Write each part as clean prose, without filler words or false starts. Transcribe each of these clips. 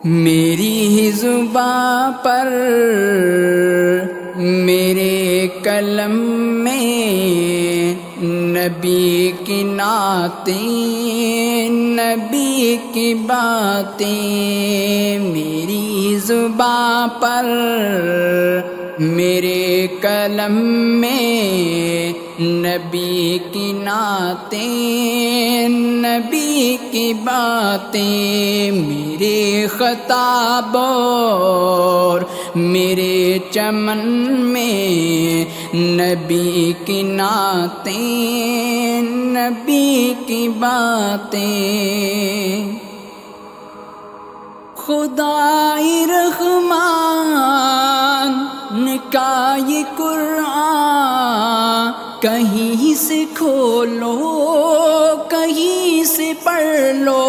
میری زباں پر میرے قلم میں نبی کی نعتیں، نبی کی باتیں، میری زباں پر میرے قلم میں نبی کی نعتیں، نبی کی باتیں، میرے خطاب اور میرے چمن میں نبی کی نعتیں، نبی کی باتیں۔ خدائے رحمان کا یہ قرآن کہیں سے کھولو، کہیں سے پڑھ لو۔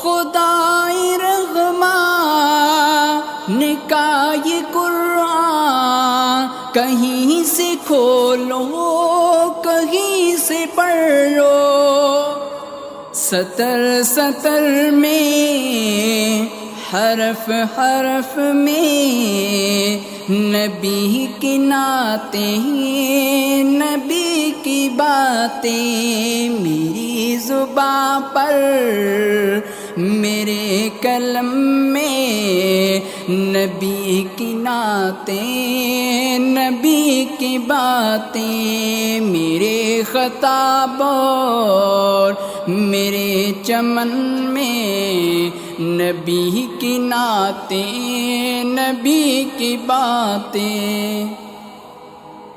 خدائے رحمان کا یہ قرآن کہیں سے کھولو، کہیں سے پڑھ لو۔ سطر سطر میں، حرف حرف میں نبی کی نعتیں، نبی کی باتیں، میری زباں پر میرے قلم میں نبی کی نعتیں، نبی کی باتیں، میرے خطاب اور میرے چمن میں نبی کی نعتیں، نبی کی باتیں۔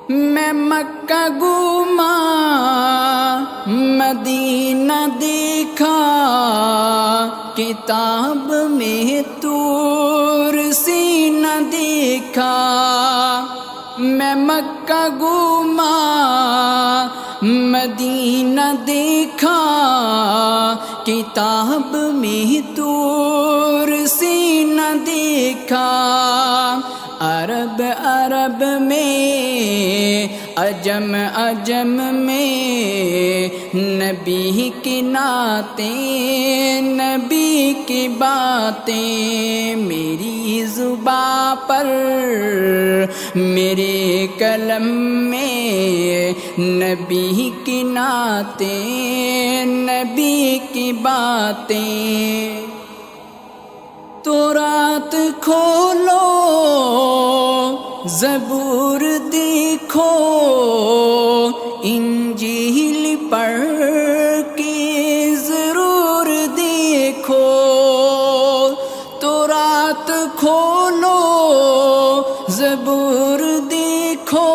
میں مکہ گھوما، مدینہ دیکھا، کتاب میں طور سینہ دیکھا۔ میں مکہ گھوما، مدینہ دیکھا، کتاب میں طور سینہ دیکھا۔ عرب عرب میں، عجم عجم میں نبی کی نعتیں، نبی کی باتیں، میری زباں پر میرے قلم میں نبی کی نعتیں، نبی کی باتیں۔ تورات کھولو، زبور دیکھو، انجیل پڑھ کے ضرور دیکھو۔ تورات کھولو، زبور دیکھو،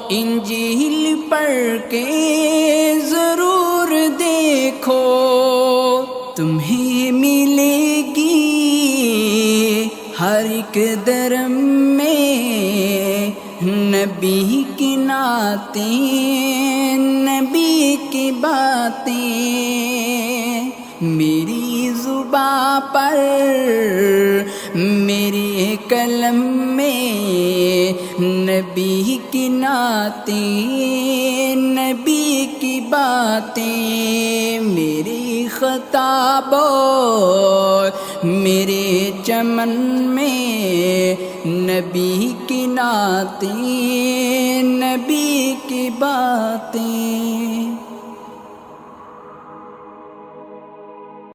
انجیل پڑھ کے ضرور دیکھو۔ تمہیں ملے گی ہر ایک درم میں نبی کی نعتیں، نبی کی باتیں، میری زباں پر میرے قلم میں نبی کی نعتیں، نبی کی باتیں، میری خطاب اور میرے چمن میں نبی کی نعتیں، نبی کی باتیں۔